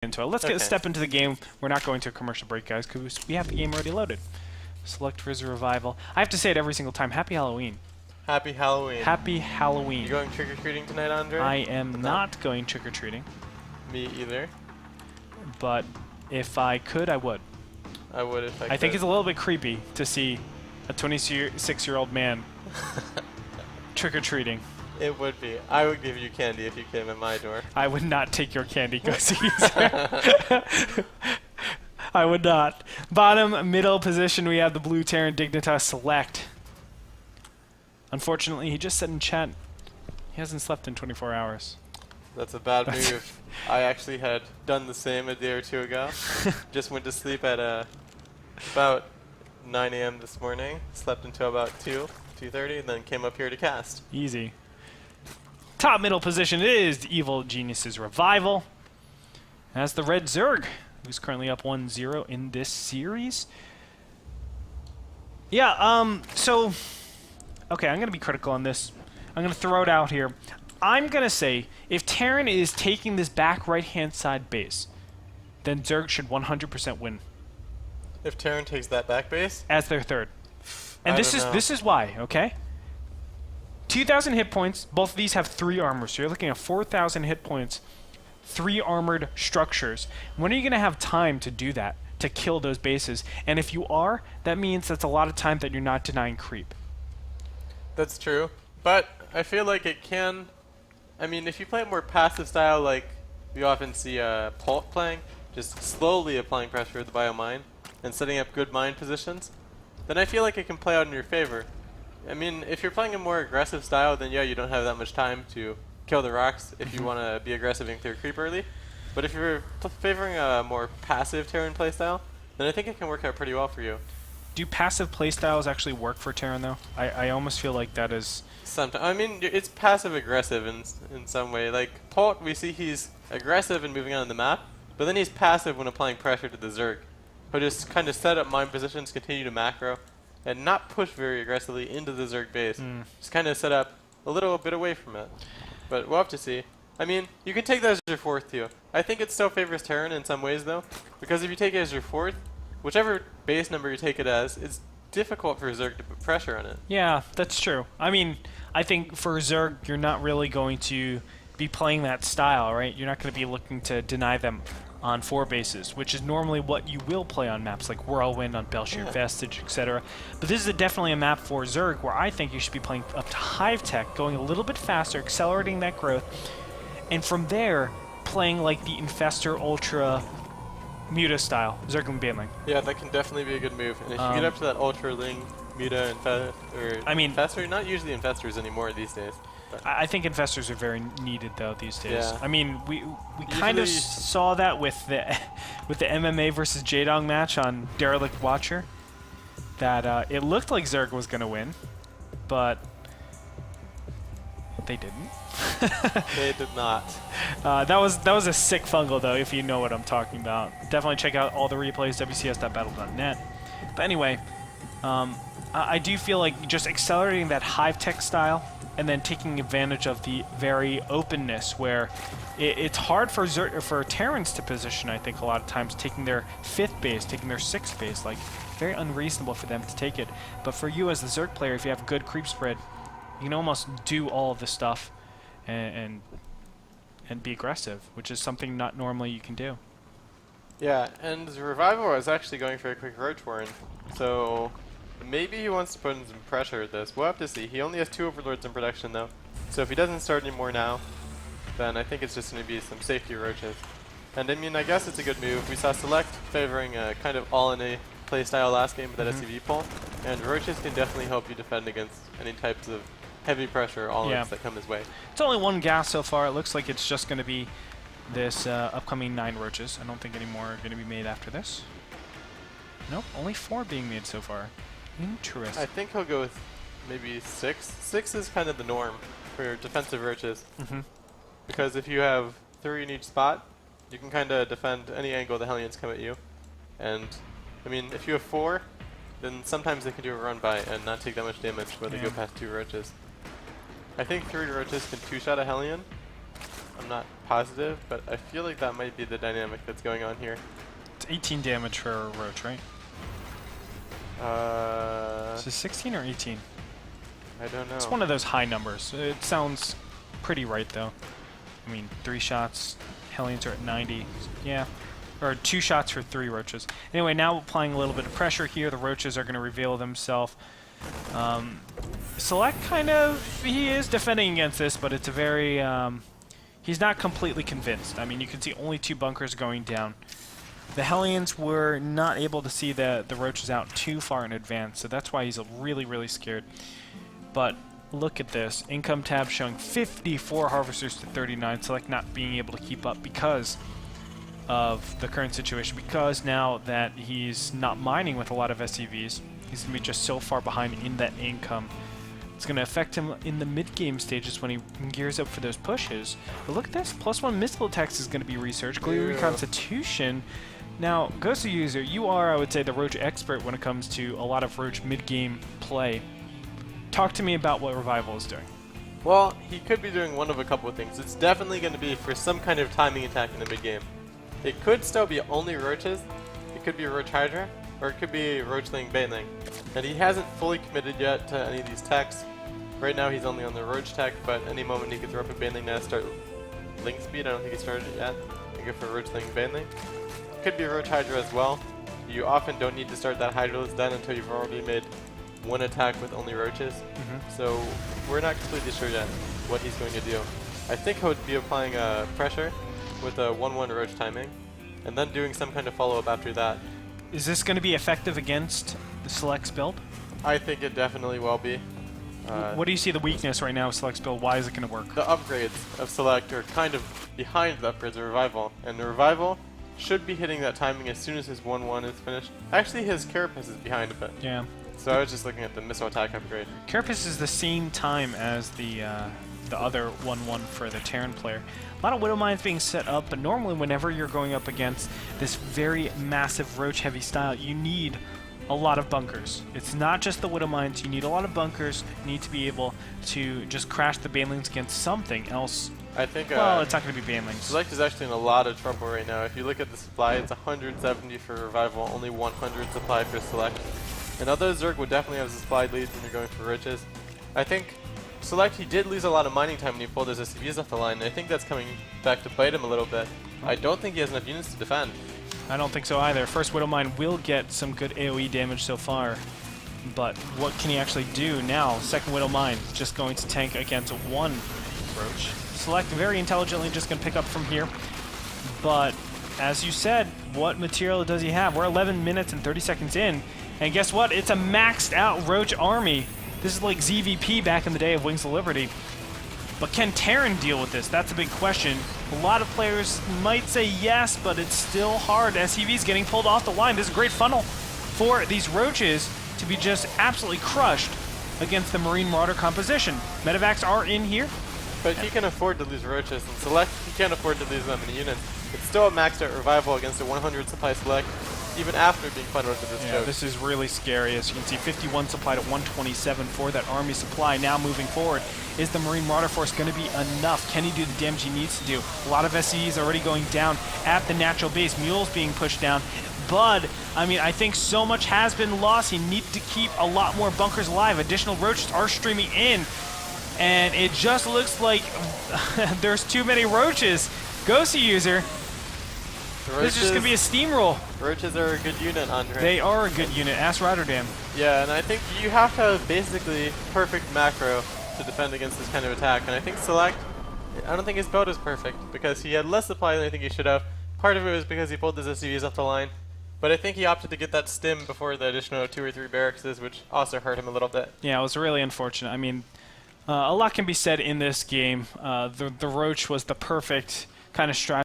into it. Let's get a step into the game. We're not going to a commercial break, guys, because we have the game already loaded. Select Rizzo Revival. I have to say it every single time. Happy Halloween. Happy Halloween. Happy Halloween. You going trick-or-treating tonight, Andre? I am not going trick-or-treating. Me either. But if I could, I would. I would if I could. I think it's a little bit creepy to see a 26-year-old man trick-or-treating. It would be. I would give you candy if you came at my door. I would not take your candy, Ghosties. I would not. Bottom, middle position, we have the blue Terran Dignitas Select. Unfortunately, he just said in chat he hasn't slept in 24 hours. That's a bad move. I actually had done the same a day or two ago. Just went to sleep at about 9 a.m. this morning. Slept until about 2:30, and then came up here to cast. Easy. Top middle position is the Evil Genius's Revival. As the Red Zerg, who's currently up 1-0 in this series. Yeah, so... Okay, I'm going to be critical on this. I'm going to throw it out here. I'm going to say, if Terran is taking this back right-hand side base, then Zerg should 100% win. If Terran takes that back base? As their third. And this is why, okay? 2,000 hit points. Both of these have 3 armor, so you're looking at 4,000 hit points, 3 armored structures. When are you going to have time to do that, to kill those bases? And if you are, that means that's a lot of time that you're not denying creep. That's true, but I feel like it can... I mean, if you play a more passive style like we often see Pult playing, just slowly applying pressure with the biomine and setting up good mine positions, then I feel like it can play out in your favor. I mean, if you're playing a more aggressive style, then yeah, you don't have that much time to kill the rocks if you want to be aggressive and clear creep early. But if you're favoring a more passive Terran playstyle, then I think it can work out pretty well for you. Do passive playstyles actually work for Terran, though? I almost feel like that is... Sometimes. I mean, it's passive-aggressive in some way. Like, Pult, we see he's aggressive and moving on the map, but then he's passive when applying pressure to the Zerg. He'll just kind of set up mine positions, continue to macro, and not push very aggressively into the Zerg base. Just kind of set up a little bit away from it. But we'll have to see. I mean, you can take that as your fourth too. I think it still favors Terran in some ways though, because if you take it as your fourth, whichever base number you take it as, it's difficult for Zerg to put pressure on it. Yeah, that's true. I mean, I think for Zerg, you're not really going to be playing that style, right? You're not going to be looking to deny them on 4 bases, which is normally what you will play on maps like Whirlwind, on Belshir Vestige, etc. But this is definitely a map for Zerg where I think you should be playing up to Hive Tech, going a little bit faster, accelerating that growth, and from there, playing like the Infestor Ultra Muta style, Zergling Baneling. Yeah, that can definitely be a good move. And if you get up to that Ultra Ling, Muta, Infestor, not usually Infestors anymore these days. I think Infestors are very needed though these days. Yeah. I mean, we kind of saw that with the MMA versus Jaedong match on Derelict Watcher. That it looked like Zerg was going to win, but they didn't. They did not. That was a sick fungal though, if you know what I'm talking about. Definitely check out all the replays, wcs.battle.net. But anyway, I do feel like just accelerating that Hive Tech style and then taking advantage of the very openness where it's hard for Terrans to position, I think, a lot of times, taking their 5th base, taking their 6th base, like, very unreasonable for them to take it. But for you as the Zerg player, if you have good creep spread, you can almost do all of this stuff and be aggressive, which is something not normally you can do. Yeah, and the Revival is actually going for a quick Roach Warren, so maybe he wants to put in some pressure at this. We'll have to see. He only has 2 Overlords in production though, so if he doesn't start anymore now, then I think it's just going to be some safety Roaches. And I mean, I guess it's a good move. We saw Select favoring a kind of all-in-a playstyle last game with that SCV pull, and Roaches can definitely help you defend against any types of heavy pressure all-ins that come his way. It's only 1 gas so far. It looks like it's just going to be this upcoming 9 Roaches. I don't think any more are going to be made after this. Nope, only 4 being made so far. Interesting. I think he'll go with maybe 6. 6 is kind of the norm for defensive Roaches. Because if you have 3 in each spot, you can kind of defend any angle the Hellions come at you. And, I mean, if you have 4, then sometimes they can do a run by and not take that much damage when they go past 2 Roaches. I think 3 Roaches can 2-shot a Hellion. I'm not positive, but I feel like that might be the dynamic that's going on here. It's 18 damage for a roach, right? Is it 16 or 18? I don't know. It's one of those high numbers. It sounds pretty right, though. I mean, 3 shots. Hellions are at 90. Yeah. Or 2 shots for 3 roaches. Anyway, now applying a little bit of pressure here. The roaches are going to reveal themselves. Select kind of... He is defending against this, but it's a very... he's not completely convinced. I mean, you can see only 2 bunkers going down. The Hellions were not able to see the roaches out too far in advance, so that's why he's really, really scared. But look at this. Income tab showing 54 harvesters to 39. Select not being able to keep up because of the current situation. Because now that he's not mining with a lot of SCVs, he's going to be just so far behind in that income. It's going to affect him in the mid-game stages when he gears up for those pushes. But look at this. +1 missile attacks is going to be researched. Glee Reconstitution. Now, Ghost User, you are, I would say, the Roach expert when it comes to a lot of Roach mid-game play. Talk to me about what Revival is doing. Well, he could be doing one of a couple of things. It's definitely going to be for some kind of timing attack in the mid-game. It could still be only Roaches. It could be Roach Hydra, or it could be Roachling Baneling. And he hasn't fully committed yet to any of these techs. Right now he's only on the Roach tech, but any moment he could throw up a Baneling now start Link Speed. I don't think he started it yet. I go for Roachling Baneling. Could be Roach Hydra as well. You often don't need to start that Hydraless then until you've already made one attack with only Roaches. So we're not completely sure yet what he's going to do. I think he would be applying pressure with a 1-1 Roach timing, and then doing some kind of follow-up after that. Is this going to be effective against the Select's build? I think it definitely will be. What do you see the weakness right now of Select's build? Why is it going to work? The upgrades of Select are kind of behind the upgrades of Revival, and the Revival should be hitting that timing as soon as his 1-1 is finished. Actually, his Carapace is behind a bit. Yeah. So I was just looking at the missile attack upgrade. Carapace is the same time as the other 1-1 for the Terran player. A lot of Widow Mines being set up, but normally whenever you're going up against this very massive Roach heavy style, you need a lot of bunkers. It's not just the Widow Mines, you need a lot of bunkers. You need to be able to just crash the Banelings against something else. I think well, it's not going to be Banelings. Select is actually in a lot of trouble right now. If you look at the supply, it's 170 for Revival, only 100 supply for Select. And although Zerg would definitely have supply leads when you're going for riches, I think Select, he did lose a lot of mining time when he pulled his SCVs off the line, and I think that's coming back to bite him a little bit. I don't think he has enough units to defend. I don't think so either. First Widow Mine will get some good AoE damage so far, but what can he actually do now? Second Widow Mine just going to tank against 1 Roach. Select very intelligently just going to pick up from here, but as you said, what material does he have? We're 11 minutes and 30 seconds in, and guess what? It's a maxed out Roach army. This is like ZVP back in the day of Wings of Liberty. But can Terran deal with this? That's a big question. A lot of players might say yes, but it's still hard. SCV's getting pulled off the line. This is a great funnel for these Roaches to be just absolutely crushed against the Marine Marauder composition. Medevacs are in here. But he can afford to lose Roaches, and Select, he can't afford to lose that many units. It's still a maxed out Revival against a 100 supply Select, even after being funneled to this choke. This is really scary. As you can see, 51 supplied at 127 for that army supply. Now moving forward, is the Marine Marauder Force going to be enough? Can he do the damage he needs to do? A lot of SCEs already going down at the natural base. Mules being pushed down. Bud, I mean, I think so much has been lost. He needs to keep a lot more bunkers alive. Additional Roaches are streaming in. And it just looks like there's too many Roaches. Ghosty User. This is just going to be a steamroll. Roaches are a good unit, Andre. They are a good unit. Ask Rotterdam. Yeah, and I think you have to have basically perfect macro to defend against this kind of attack. And I think Select, I don't think his build is perfect because he had less supply than I think he should have. Part of it was because he pulled his SCVs off the line. But I think he opted to get that stim before the additional 2 or 3 barracks, which also hurt him a little bit. Yeah, it was really unfortunate. I mean, a lot can be said in this game. The Roach was the perfect kind of strategy.